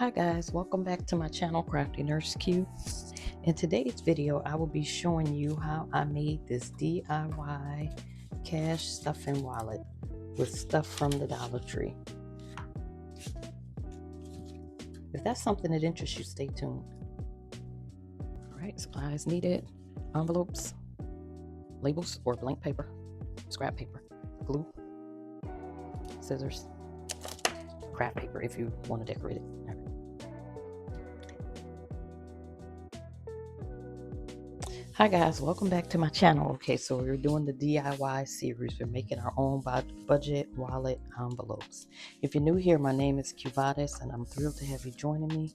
Hi guys, welcome back to my channel Crafty Nurse Q. In today's video I will be showing you how I made this DIY cash stuffing wallet with stuff from the Dollar Tree. If that's something that interests you, stay tuned. Alright, supplies needed: envelopes, labels or blank paper, scrap paper, glue, scissors, craft paper if you want to decorate it. Hi guys, welcome back to my channel. Okay, so we're doing the DIY series. We're making our own budget wallet envelopes. If you're new here, my name is Cubatis and I'm thrilled to have you joining me.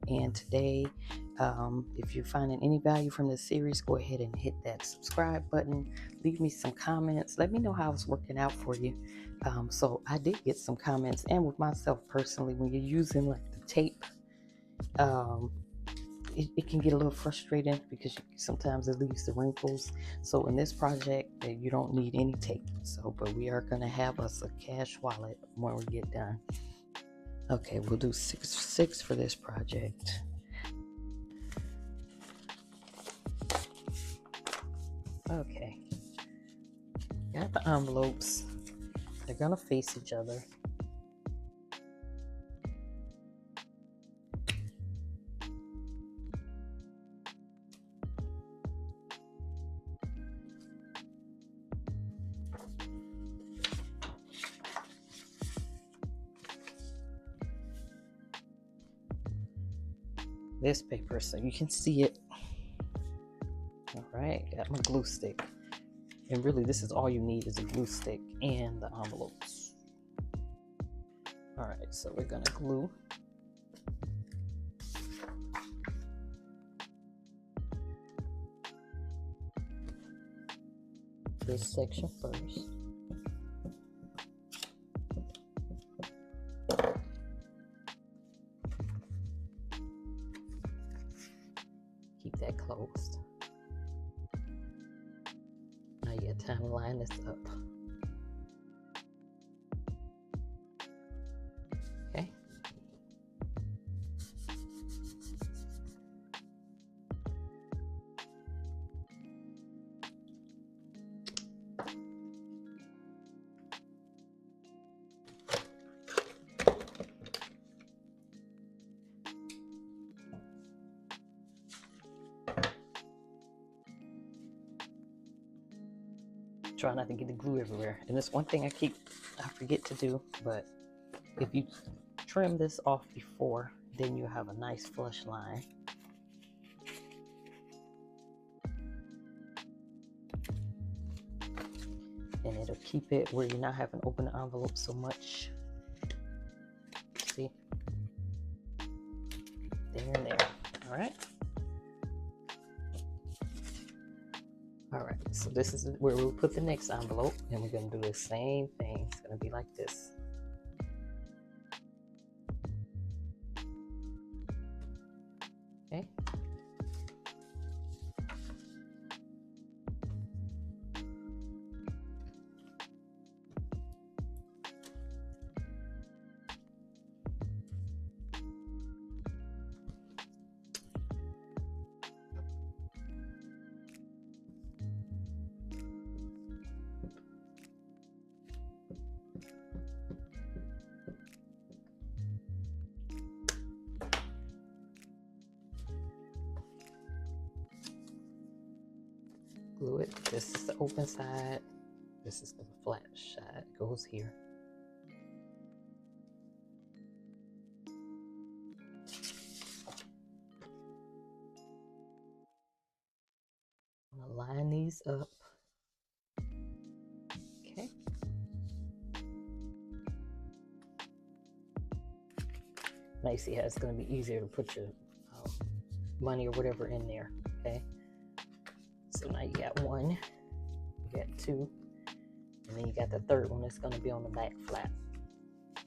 And today, if you're finding any value from this series, go ahead and hit that subscribe button. Leave me some comments. Let me know how it's working out for you. So I did get some comments, and with myself personally, when you're using like the tape, it can get a little frustrating because sometimes it leaves the wrinkles. So in this project, you don't need any tape. But we are going to have us a cash wallet when we get done. Okay, we'll do six for this project. Okay, got the envelopes. They're going to face each other. This paper so you can see it. All right, got my glue stick, and really this is all you need is a glue stick and the envelopes. All right, so we're gonna glue this section first. Keep that closed. Now you got time to line this up. Okay. Try not to get the glue everywhere. And that's one thing I forget to do, but if you trim this off before, then you have a nice flush line. And it'll keep it where you're not having to open the envelope so much. See? There and there. All right. All right, so this is where we'll put the next envelope, and we're going to do the same thing. It's going to be like this. Okay. Glue it. This is the open side. This is the flat side. It goes here. I'm gonna line these up. Okay. Now you see how it's going to be easier to put your money or whatever in there. Okay. So now you got one, you got two, and then you got the third one that's going to be on the back flat.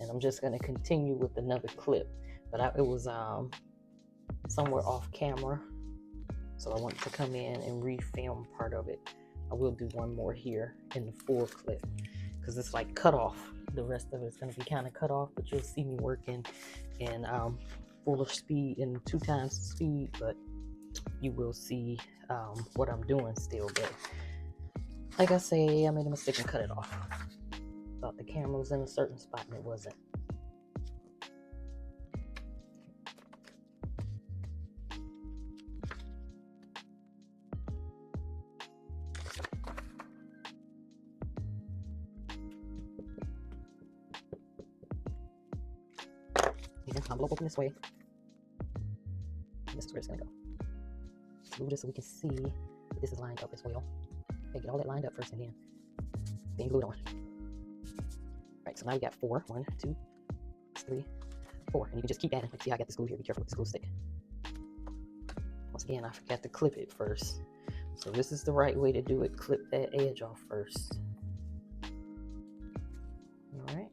And I'm just going to continue with another clip, but it was somewhere off camera, so I want to come in and refilm part of it. I will do one more here in the full clip because it's like cut off. The rest of it's going to be kind of cut off, but you'll see me working and fuller speed and 2 times the speed, but you will see what I'm doing still. But like I say, I made a mistake and cut it off. Thought the camera was in a certain spot and it wasn't. Envelope open this way. And this is where it's gonna go. Move this so we can see if this is lined up as well. Okay, get all that lined up first and then glue it on. Alright, so now we got 4. 1, 2, 3, 4. And you can just keep adding. Like, see how I got this glue here. Be careful with this glue stick. Once again, I forgot to clip it first. So this is the right way to do it. Clip that edge off first. Alright.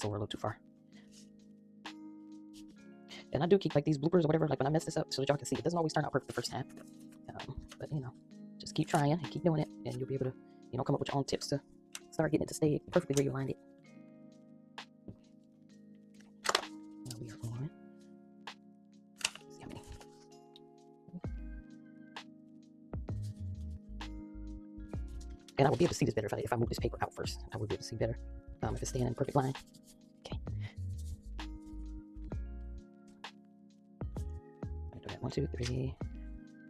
Over a little too far. And I do keep like these bloopers or whatever, like when I mess this up, so that y'all can see it doesn't always turn out perfect the first time. But you know, just keep trying and keep doing it, and you'll be able to, you know, come up with your own tips to start getting it to stay perfectly where you lined it. Now we are on. Let's see how many. And I will be able to see this better if I move this paper out first. I will be able to see better if it's staying in a perfect line. Okay. 1, 2, 3,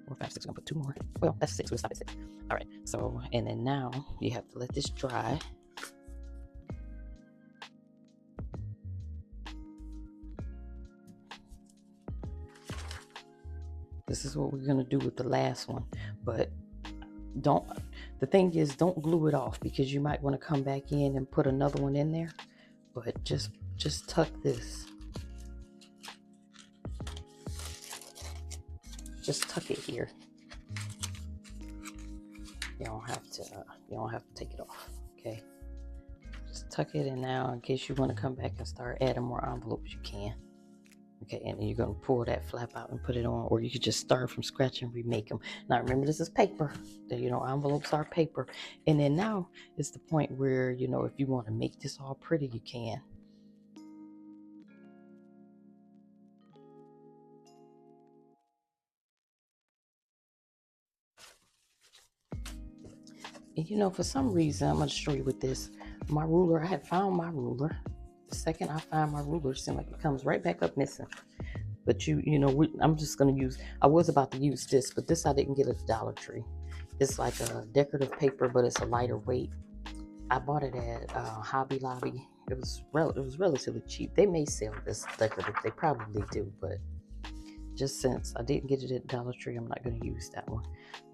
4, 5, 6. I'm gonna put 2 more. Well, that's 6. We'll stop at 6. All right. So, and then now you have to let this dry. This is what we're gonna do with the last one, but don't. The thing is, don't glue it off because you might want to come back in and put another one in there. But just tuck this. Just tuck it here. You don't have to take it off. Okay. Just tuck it in now in case you want to come back and start adding more envelopes. You can. Okay, and then you're gonna pull that flap out and put it on, or you could just start from scratch and remake them. Now remember, this is paper. You know, envelopes are paper. And then now is the point where, you know, if you want to make this all pretty, you can. And you know, for some reason, I'm gonna show you with this. My ruler, I had found my ruler. The second I find my ruler, it seems like it comes right back up missing. But you know, I'm just gonna use. I was about to use this, but this I didn't get at the Dollar Tree. It's like a decorative paper, but it's a lighter weight. I bought it at Hobby Lobby. It was relatively cheap. They may sell this decorative. They probably do, but just since I didn't get it at Dollar Tree, I'm not going to use that one.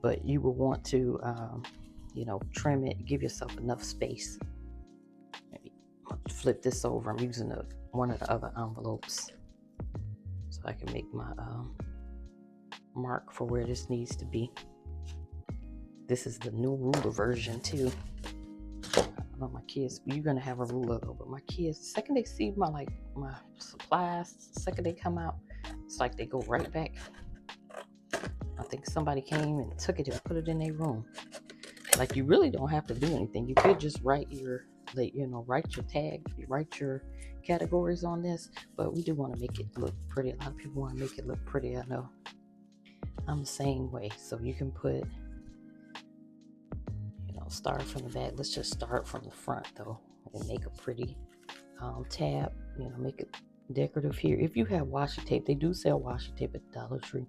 But you will want to, you know, trim it. Give yourself enough space. Maybe flip this over. I'm using one of the other envelopes so I can make my mark for where this needs to be. This is the new ruler version too. I don't know, my kids, you're gonna have a ruler though, but my kids, the second they see my supplies, the second they come out, it's like they go right back. I think somebody came and took it and put it in their room. Like, you really don't have to do anything. You could just write your tag, write your categories on this, but we do want to make it look pretty. A lot of people want to make it look pretty. I know I'm the same way. So you can put, you know, start from the back. Let's just start from the front though and make a pretty tab. You know, make it decorative here. If you have washi tape, they do sell washi tape at Dollar Tree.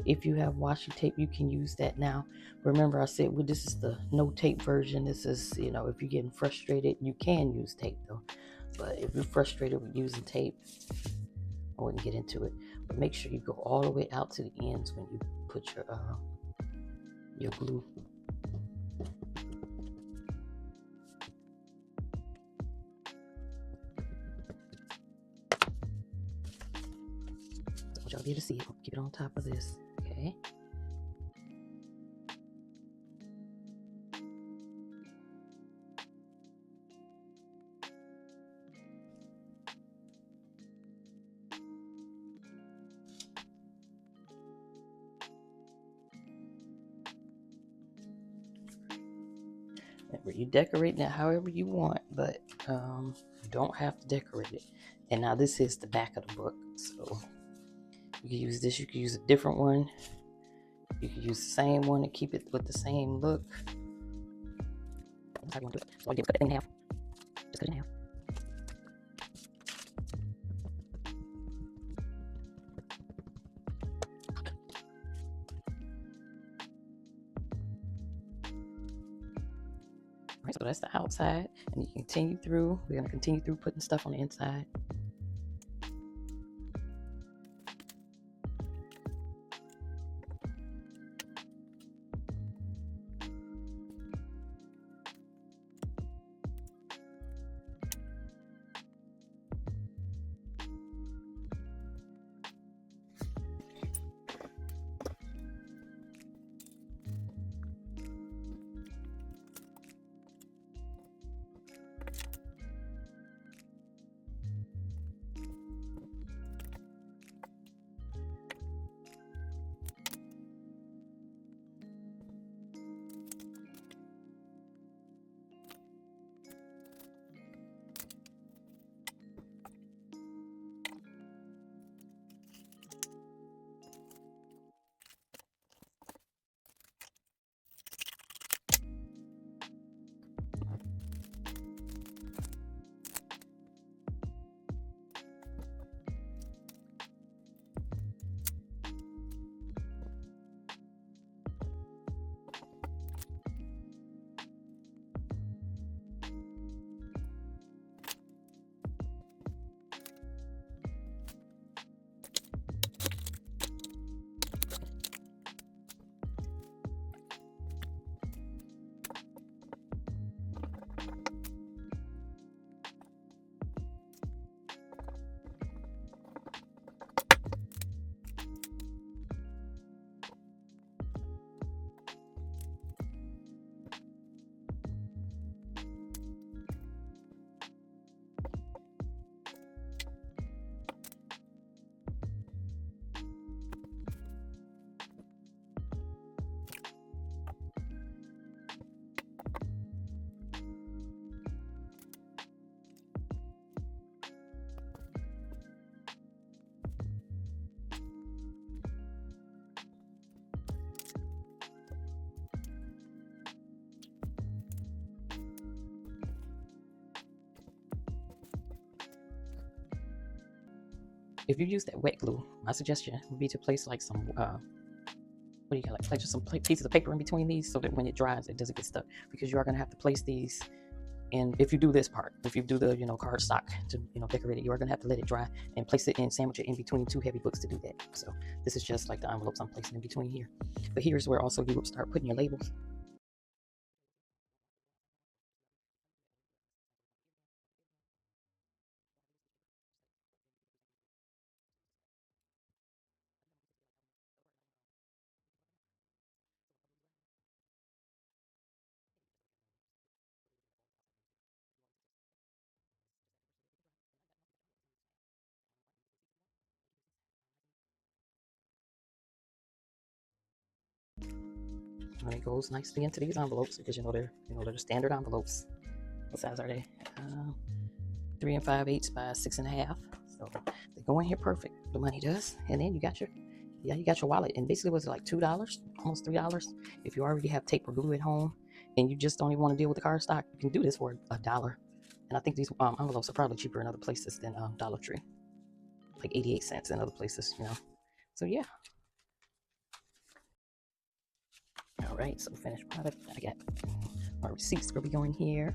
If you have washi tape, you can use that now. Remember, I said, well, this is the no tape version. This is, you know, if you're getting frustrated, you can use tape though. But if you're frustrated with using tape, I wouldn't get into it. But make sure you go all the way out to the ends when you put your glue. want y'all to be able to see it. Keep it on top of this. Okay. Remember, you decorate that however you want, but you don't have to decorate it. And now this is the back of the book, so you can use this. You can use a different one. You can use the same one to keep it with the same look. That's how you want to do it. So I'll cut that thing in half. Just cut it in half. Alright, so that's the outside, and you continue through. We're going to continue through putting stuff on the inside. If you use that wet glue, my suggestion would be to place like some, what do you call it? Place just some pieces of paper in between these so that when it dries, it doesn't get stuck. Because you are going to have to place these. And if you do this part, if you do the, cardstock to, decorate it, you are going to have to let it dry and place it in, sandwich it in between two heavy books to do that. So this is just like the envelopes I'm placing in between here. But here's where also you would start putting your labels. And it goes nicely into these envelopes because they're the standard envelopes. What size are they? 3 5/8 by 6 1/2. So they go in here perfect. The money does, and then you got your wallet. And basically, was it like $2, almost $3? If you already have tape or glue at home, and you just don't even want to deal with the cardstock, you can do this for $1. And I think these envelopes are probably cheaper in other places than Dollar Tree, like 88 cents in other places. So yeah. All right, so finished product. I got my receipts where we go in here.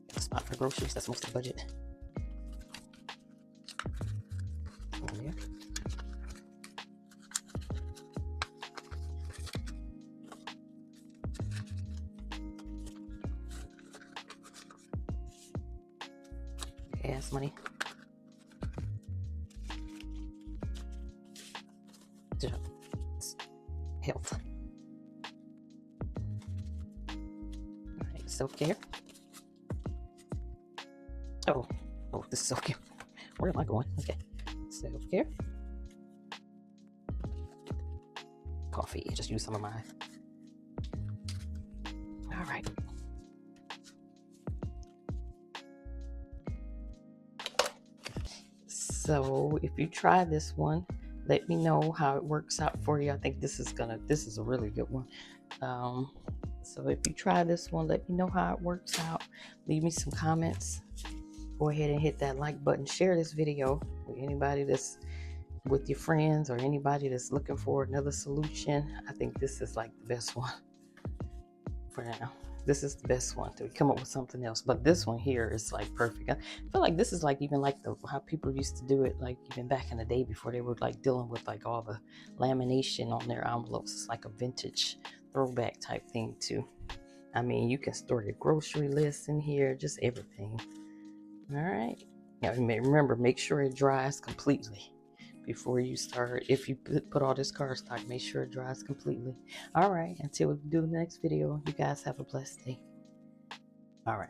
Got a spot for groceries. That's most of the budget. Over there. Gas money. self-care. Oh, this is self-care. Where am I going? Okay, self-care. Coffee. Just use some of mine. All right. So if you try this one, let me know how it works out for you. I think this is a really good one. So if you try this one, let me know how it works out. Leave me some comments. Go ahead and hit that like button. Share this video with anybody that's with your friends or anybody that's looking for another solution. I think this is like the best one for now. This is the best one to come up with something else, but this one here is like perfect. I feel like this is like even like how people used to do it, like even back in the day before they were like dealing with like all the lamination on their envelopes. It's like a vintage throwback type thing too. I mean, you can store your grocery list in here, just everything. All right. Now remember, make sure it dries completely before you start. If you put all this cardstock, make sure it dries completely. All right, until we do the next video, you guys have a blessed day. All right.